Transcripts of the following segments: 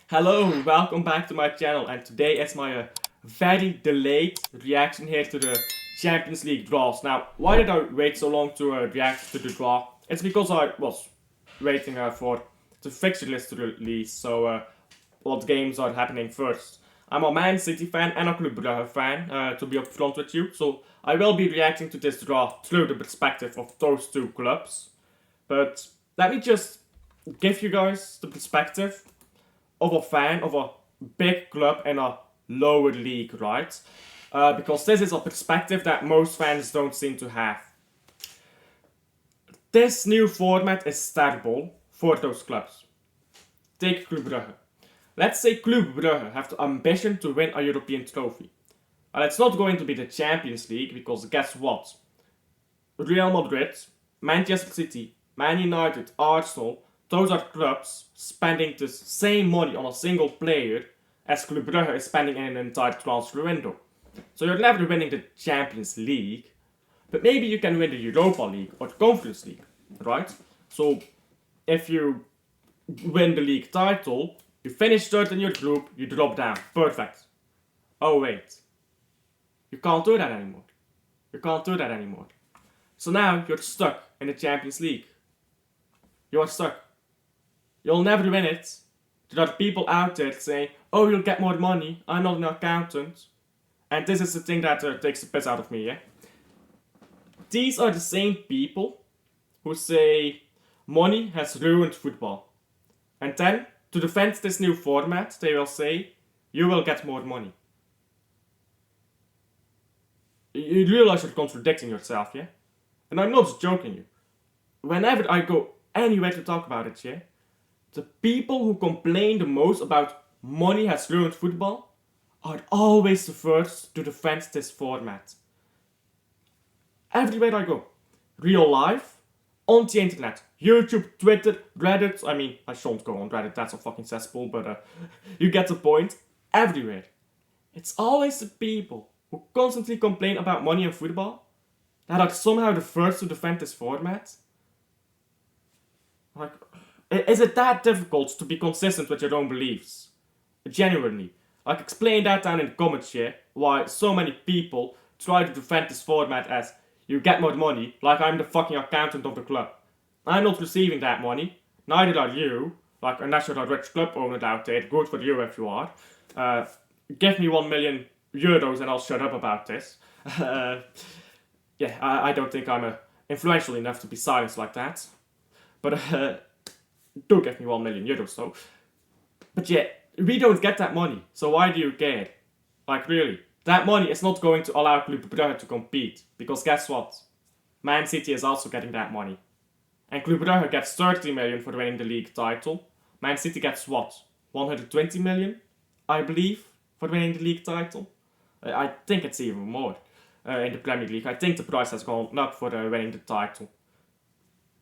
Hello, welcome back to my channel, and today is my very delayed reaction here to the Champions League draws. Now, why did I wait so long to react to the draw? It's because I was waiting for the fixture list to release, so what games are happening first. I'm a Man City fan and a Club Brugge fan, to be upfront with you, so I will be reacting to this draw through the perspective of those two clubs. But let me just give you guys the perspective of a fan of a big club in a lower league, right? Because this is a perspective that most fans don't seem to have. This new format is terrible for those clubs. Take Club Brugge. Let's say Club Brugge have the ambition to win a European trophy. And it's not going to be the Champions League, because guess what? Real Madrid, Manchester City, Man United, Arsenal, those are clubs spending the same money on a single player as Club Brugge is spending in an entire transfer window. So you're never winning the Champions League, but maybe you can win the Europa League or the Conference League, right? So if you win the league title, you finish third in your group, you drop down. Perfect. Oh wait. You can't do that anymore. You can't do that anymore. So now you're stuck in the Champions League. You are stuck. You'll never win it. There are people out there saying, oh, you'll get more money, I'm not an accountant. And this is the thing that takes the piss out of me, yeah? These are the same people who say money has ruined football. And then, to defend this new format, they will say, you will get more money. You realize you're contradicting yourself, yeah? And I'm not joking you. Whenever I go anywhere to talk about it, yeah? The people who complain the most about money has ruined football are always the first to defend this format. Everywhere I go. Real life, on the internet, YouTube, Twitter, Reddit. I mean, I shouldn't go on Reddit, that's a fucking cesspool, but you get the point. Everywhere. It's always the people who constantly complain about money in football that are somehow the first to defend this format. Like, is it that difficult to be consistent with your own beliefs? Genuinely. Like, explain that down in the comments here, why so many people try to defend this format as you get more money, like I'm the fucking accountant of the club. I'm not receiving that money, neither are you, like unless you're a rich club owner out there, good for you if you are. Give me €1 million and I'll shut up about this. I don't think I'm influential enough to be silenced like that. But do give me €1 million though. But yeah, we don't get that money, so why do you care? Like really, that money is not going to allow Club Brugge to compete, because guess what? Man City is also getting that money. And Club Brugge gets 30 million for winning the league title. Man City gets what? 120 million, I believe, for winning the league title. I think it's even more in the Premier League. I think the price has gone up for winning the title.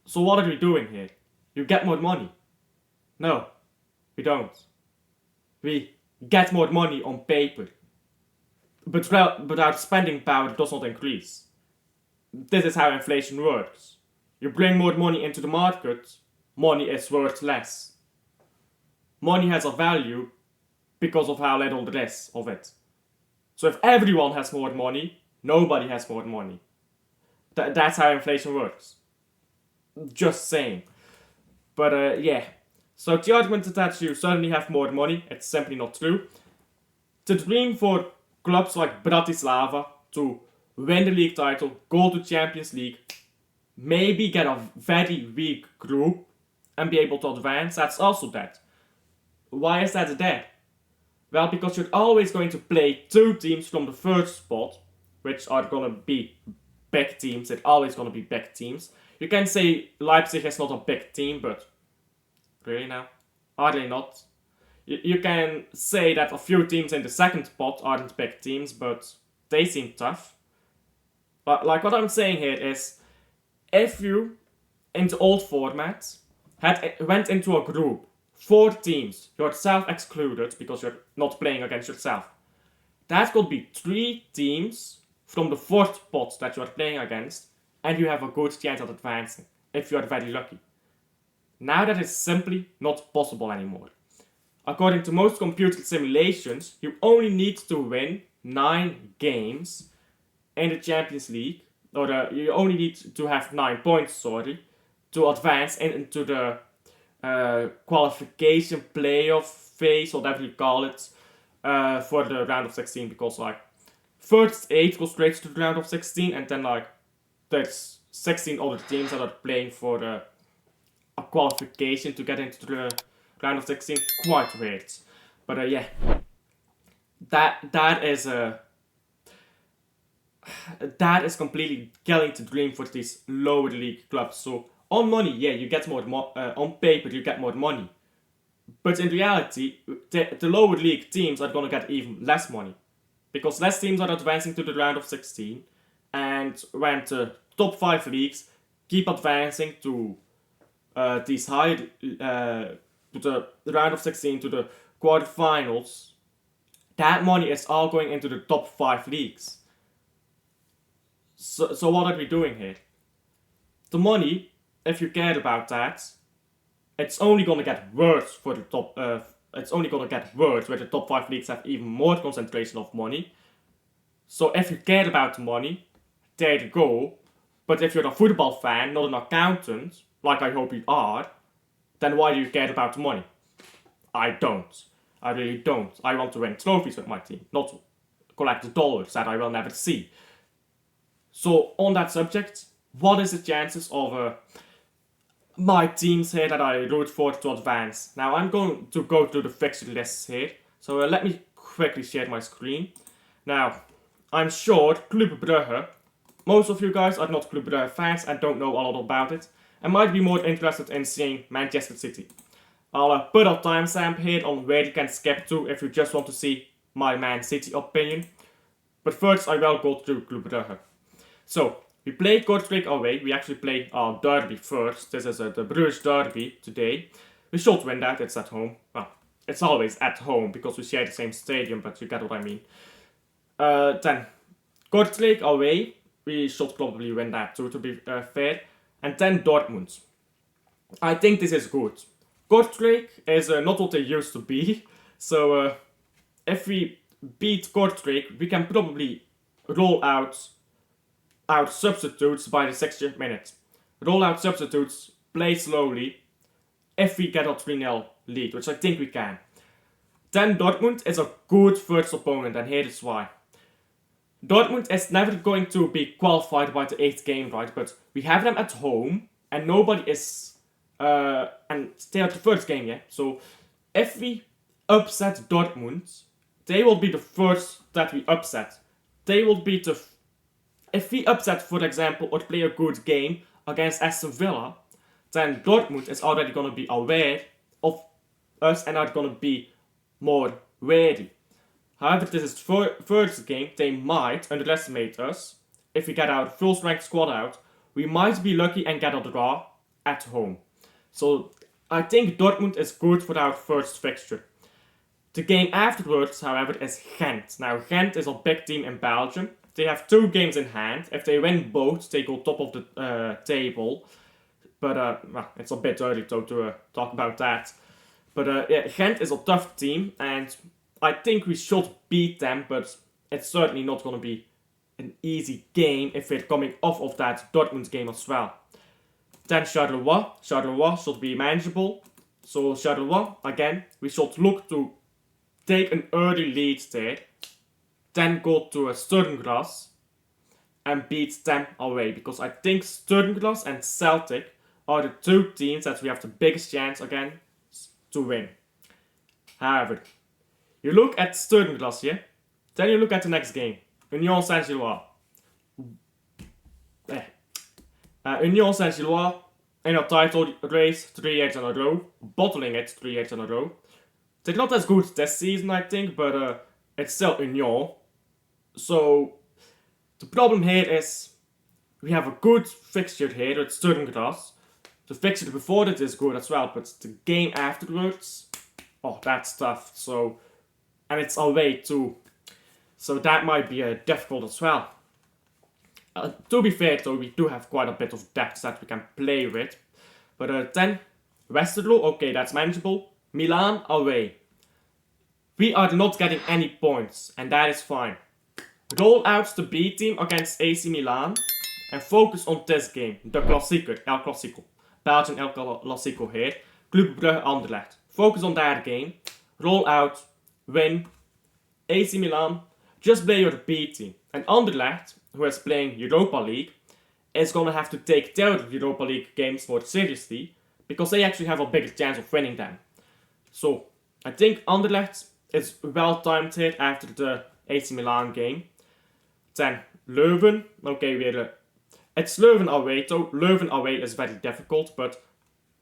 So what are we doing here? You get more money. No, we don't. We get more money on paper. But our spending power does not increase. This is how inflation works. You bring more money into the market, money is worth less. Money has a value because of how little there is of it. So if everyone has more money, nobody has more money. That's how inflation works. Just saying. But yeah. So the argument that you suddenly have more money, it's simply not true. The dream for clubs like Bratislava to win the league title, go to Champions League, maybe get a very weak group and be able to advance, that's also dead. Why is that dead? Well, because you're always going to play two teams from the first spot, which are gonna be big teams, they're always gonna be big teams. You can say Leipzig is not a big team, but really now? Are they not? You can say that a few teams in the second spot aren't big teams, but they seem tough. But like what I'm saying here is, if you, in the old format, went into a group, 4 teams, yourself excluded, because you're not playing against yourself, that could be 3 teams from the 4th spot that you're playing against, and you have a good chance at advancing, if you're very lucky. Now that is simply not possible anymore. according to most computer simulations, you only need to win 9 games in the Champions League, or you only need to have 9 points, sorry, to advance into the qualification playoff phase, whatever you call it, for the round of 16, because like first 8 go straight to the round of 16, and then like there's 16 other teams that are playing for a qualification to get into the round of 16. Quite weird, but yeah, that is completely killing the dream for these lower league clubs. So on money, yeah, you get more on paper you get more money, but in reality, the lower league teams are gonna get even less money, because less teams are advancing to the round of 16, and when the top 5 leagues keep advancing to these higher to the round of 16, to the quarterfinals, that money is all going into the top 5 leagues. So what are we doing here? The money, if you care about that, it's only gonna get worse for the top. It's only gonna get worse where the top 5 leagues have even more concentration of money. So if you care about the money, there you go. But if you're a football fan, not an accountant, like I hope you are, then why do you care about the money? I don't. I really don't. I want to win trophies with my team, not collect the dollars that I will never see. So on that subject, what is the chances of my teams here that I root for to advance? Now I'm going to go through the fixture lists here. So let me quickly share my screen. Now, I'm sure Club Brugge, most of you guys are not Club Brugge fans and don't know a lot about it, and might be more interested in seeing Manchester City. I'll put a timestamp here on where you can skip to if you just want to see my Man City opinion. But first I will go through Club Brugge. So, we played Kortrijk away. We actually played our derby first. This is the Brugge derby today. We should win that. It's at home. Well, it's always at home because we share the same stadium, but you get what I mean. Then, Kortrijk away. We should probably win that too, to be fair. And then Dortmund. I think this is good. Kortrijk is not what they used to be. So, if we beat Kortrijk, we can probably roll out our substitutes by the 60th minute. Roll out substitutes, play slowly, if we get a 3-0 lead, which I think we can. Then Dortmund is a good first opponent, and here is why. Dortmund is never going to be qualified by the 8th game, right? But we have them at home, and nobody is... and they are the first game, yeah? So, if we upset Dortmund, they will be the first that we upset. They will be the... If we upset, for example, or play a good game against Aston Villa, then Dortmund is already going to be aware of us and are going to be more wary. However, this is first game, they might underestimate us. If we get our full strength squad out, we might be lucky and get a draw at home. So I think Dortmund is good for our first fixture. The game afterwards, however, is Ghent. Now, Ghent is a big team in Belgium. They have 2 games in hand. If they win both, they go top of the table. But well, it's a bit early to talk about that. But yeah, Ghent is a tough team, and I think we should beat them. But it's certainly not going to be an easy game if we're coming off of that Dortmund game as well. Then Charleroi. Charleroi should be manageable. So Charleroi, again, we should look to take an early lead there. Then go to a Sturmgras and beat them away. Because I think Sturmgras and Celtic are the 2 teams that we have the biggest chance again to win. However, you look at Sturmgras here, then you look at the next game. Union Saint-Gilloise. Union Saint-Gilloise in a title race 3 years in a row, bottling it 3 years in a row. They're not as good this season, I think, but it's still Union. So, the problem here is we have a good fixture here with Sturmgras. The fixture before it is good as well, but the game afterwards, oh, that's tough. So, and it's away too. So that might be difficult as well. To be fair though, we do have quite a bit of depth that we can play with. But then, Westerlo, okay, that's manageable. Milan away. We are not getting any points, and that is fine. Roll out the B team against AC Milan and focus on this game, de klassieker, El Clasico. Belgian El Clasico here. Club Brugge Anderlecht. Focus on that game. Roll out, win. AC Milan, just play your B team. And Anderlecht, who is playing Europa League, is gonna have to take their Europa League games more seriously because they actually have a bigger chance of winning them. So, I think Anderlecht is well timed here after the AC Milan game. Then Leuven, okay, it's Leuven away though. Leuven away is very difficult, but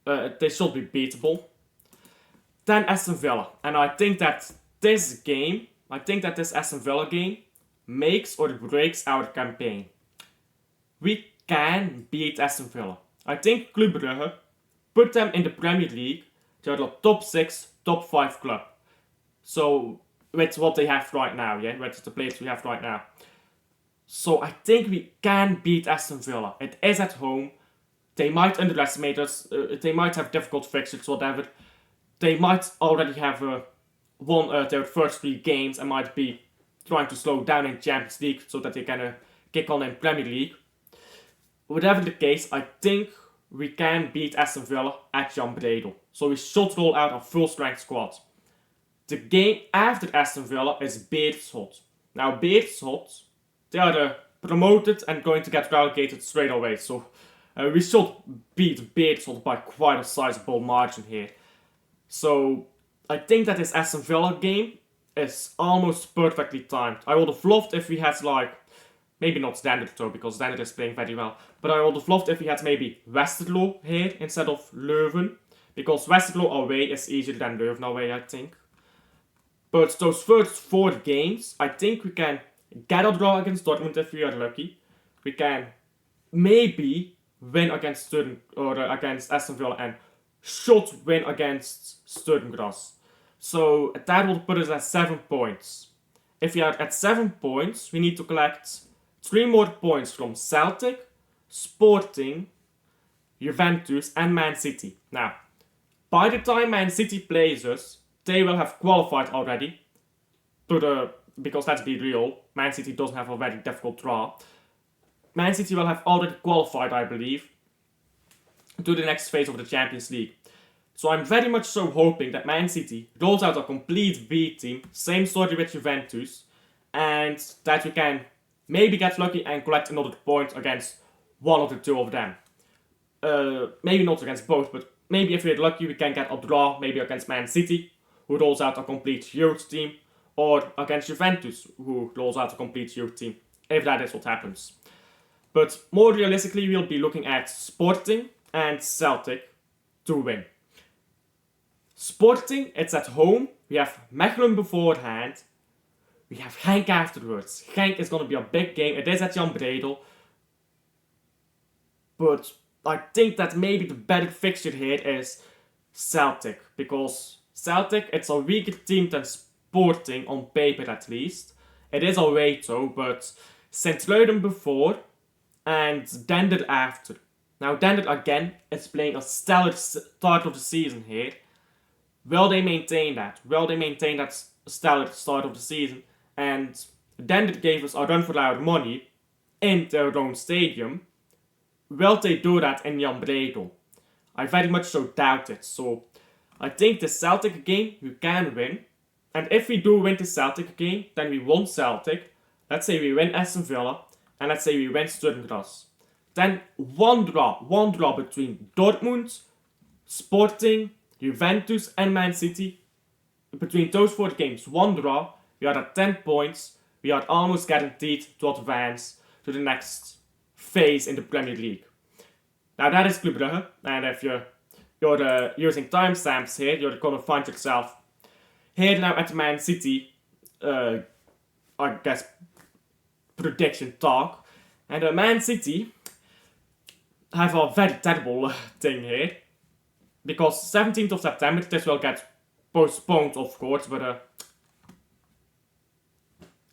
they should be beatable. Then Aston Villa, and I think that this Aston Villa game makes or breaks our campaign. We can beat Aston Villa. I think Club Brugge, put them in the Premier League, they're the top 6, top 5 club. So, with what they have right now, yeah, with the players we have right now. So I think we can beat Aston Villa. It is at home. They might underestimate us. They might have difficult fixtures, whatever. They might already have won their first 3 games and might be trying to slow down in Champions League so that they can kick on in Premier League. Whatever the case, I think we can beat Aston Villa at Jan Bredel. So we should roll out a full strength squad. The game after Aston Villa is Beerschot. Now Beerschot, they are promoted and going to get relegated straight away. So we should beat Beerschot by quite a sizable margin here. So I think that this Aston Villa game is almost perfectly timed. I would have loved if we had maybe not Standard though, because Standard is playing very well. But I would have loved if we had maybe Westerlo here instead of Leuven. Because Westerlo away is easier than Leuven away, I think. But those first 4 games, I think we can get a draw against Dortmund if we are lucky. We can maybe win against against Aston Villa and should win against Sturm Graz. So that will put us at 7 points. If we are at 7 points, we need to collect 3 more points from Celtic, Sporting, Juventus and Man City. Now, by the time Man City plays us, they will have qualified already. Because let's be real, Man City doesn't have a very difficult draw. Man City will have already qualified, I believe, to the next phase of the Champions League. So I'm very much so hoping that Man City rolls out a complete B team, same story with Juventus, and that we can maybe get lucky and collect another point against one of the 2 of them. Maybe not against both, but maybe if we're lucky we can get a draw, maybe against Man City, who rolls out a complete youth team, or against Juventus, who rolls out a complete youth team, if that is what happens. But more realistically, we'll be looking at Sporting and Celtic to win. Sporting, it's at home. We have Mechelen beforehand. We have Genk afterwards. Genk is going to be a big game. It is at Jan Bredel. But I think that maybe the better fixture here is Celtic. Because Celtic, it's a weaker team than Sporting, on paper at least. It is away though, but Sint-Truiden before and Dendert after. Now Dendert again is playing a stellar start of the season here. Will they maintain that? Will they maintain that stellar start of the season? And Dendert gave us a run for our money in their own stadium. Will they do that in Jan Bredel? I very much so doubt it. So I think the Celtic game we can win. And if we do win the Celtic game, then we won Celtic. Let's say we win Aston Villa. And let's say we win Sturm Graz. Then one draw between Dortmund, Sporting, Juventus and Man City. Between those 4 games, 1 draw. We are at 10 points. We are almost guaranteed to advance to the next phase in the Premier League. Now that is Club Brugge. And if you're using timestamps here, you're going to find yourself here now at Man City, I guess, prediction talk. And Man City have a very terrible thing here. Because 17th of September, this will get postponed, of course, but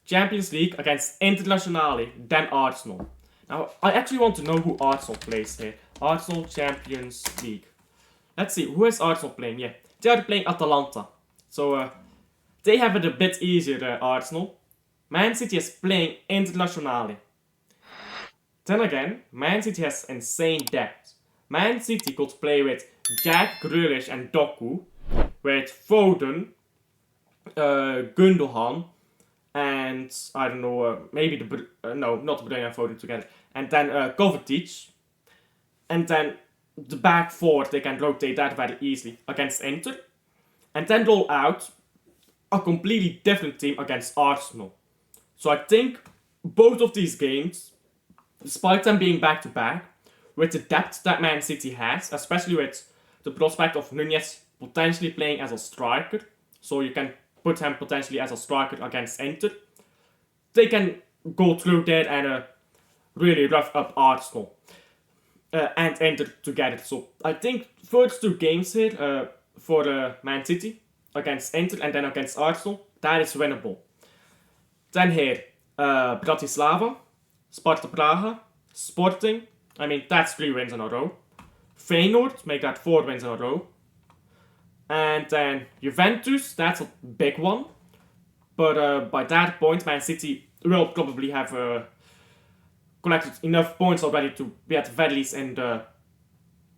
Champions League against Internazionale, then Arsenal. Now, I actually want to know who Arsenal plays here. Arsenal Champions League. Let's see, who is Arsenal playing? Yeah, they are playing Atalanta. So, They have it a bit easier, Arsenal. Man City is playing internationally. Then again, Man City has insane depth. Man City could play with Jack Grealish and Doku, with Foden, Gundogan, and I don't know, maybe no, not Brugge and Foden together, and then Kovacic, and then the back four they can rotate that very easily against Inter, and then roll out a completely different team against Arsenal. So I think both of these games, despite them being back to back, with the depth that Man City has, especially with the prospect of Nunez potentially playing as a striker, so you can put him potentially as a striker against Inter, they can go through there and really rough up Arsenal and Inter together. So I think first two games here for Man City against Inter and then against Arsenal, that is winnable. Then here, Bratislava, Sparta Praha, Sporting. I mean, that's 3 wins in a row. Feyenoord, make that 4 wins in a row. And then Juventus, that's a big one. But by that point, Man City will probably have collected enough points already to be at the very least in the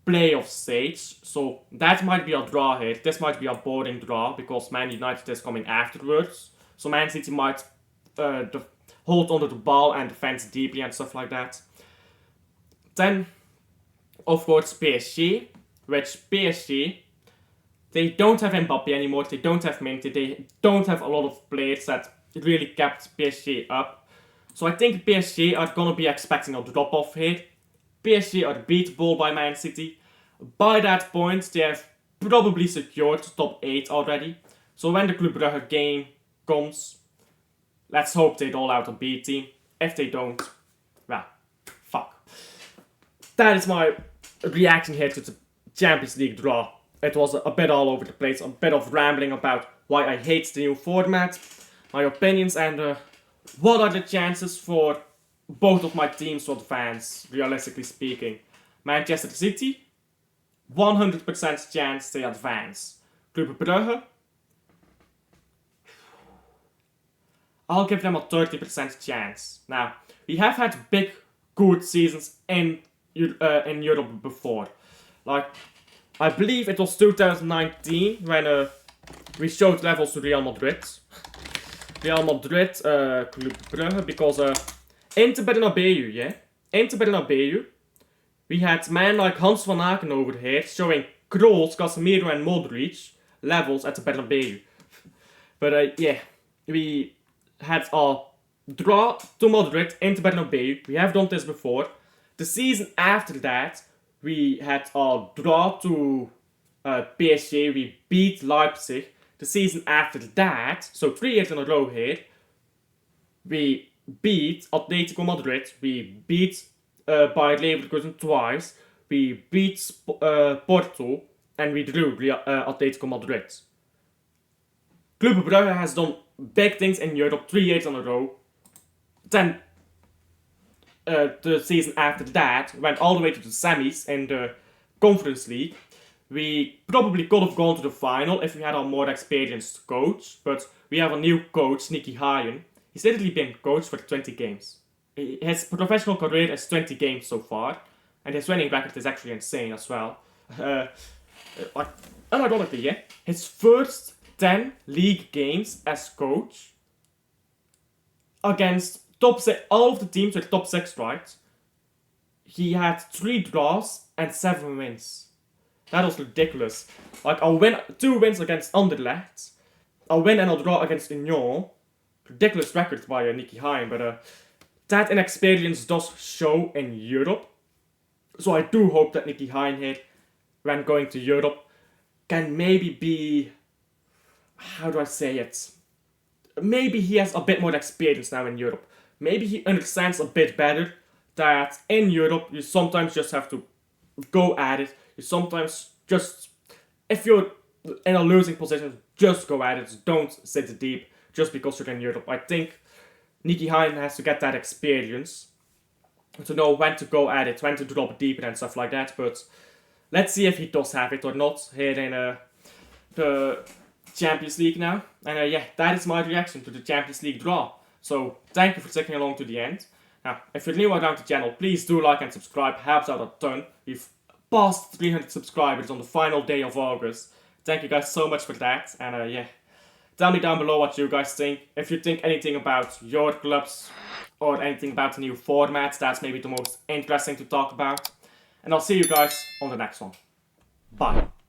playoff stage. So that might be a draw here. This might be a boring draw because Man United is coming afterwards. So Man City might hold onto the ball and defend deeply and stuff like that. Then, of course, PSG, which PSG, they don't have Mbappe anymore, they don't have Minty, they don't have a lot of players that really kept PSG up. So I think PSG are going to be expecting a drop-off here. PSG are beatable by Man City. By that point, they have probably secured top 8 already. So when the Club Brugge game comes, let's hope they roll out a B team. If they don't, well, fuck. That is my reaction here to the Champions League draw. It was a bit all over the place, a bit of rambling about why I hate the new format, my opinions, and what are the chances for both of my teams to advance, realistically speaking. Manchester City, 100% chance they advance. Club Brugge, I'll give them a 30% chance. Now, we have had big, good seasons in Europe before. Like, I believe it was 2019 when we showed levels to Real Madrid. Real Madrid, Club Brugge, because Inter Bernabeu, yeah? Inter Bernabeu, we had men like Hans van Aken over here showing Kroos, Casemiro and Modric levels at the Bernabeu. But yeah, we had a draw to Madrid, Inter Bernabeu. We have done this before. The season after that, we had a draw to PSG. We beat Leipzig. The season after that, so 3 years in a row here, we beat Atletico Madrid. We beat Bayer Leverkusen twice. We beat Porto. And we drew Atletico Madrid. Club Brugge has done big things in Europe 3 years in a row. Then the season after that went all the way to the semis in the Conference League. We probably could have gone to the final if we had a more experienced coach, but we have a new coach, Nicky Hayen. He's literally been coach for 20 games. His professional career is 20 games so far, and his winning record is actually insane as well. Unironically, yeah, his first 10 league games as coach against top 6, all of the teams with top 6, right? He had 3 draws and 7 wins. That was ridiculous. Like, a win, 2 wins against Anderlecht, a win and a draw against Union. Ridiculous record by Nicky Hayen, but that inexperience does show in Europe. So I do hope that Nicky Hayen here, when going to Europe, can maybe be, how do I say it? Maybe he has a bit more experience now in Europe. Maybe he understands a bit better that in Europe you sometimes just have to go at it. You sometimes just, if you're in a losing position, just go at it. Don't sit deep just because you're in Europe. I think Nicky Hayen has to get that experience to know when to go at it, when to drop deeper and stuff like that. But let's see if he does have it or not here in the Champions League now. And yeah, that is my reaction to the Champions League draw. So thank you for sticking along to the end. Now, if you're new around the channel, please do like and subscribe. Helps out a ton. We've passed 300 subscribers on the final day of August. Thank you guys so much for that. And yeah, tell me down below what you guys think. If you think anything about your clubs or anything about the new formats, that's maybe the most interesting to talk about. And I'll see you guys on the next one. Bye.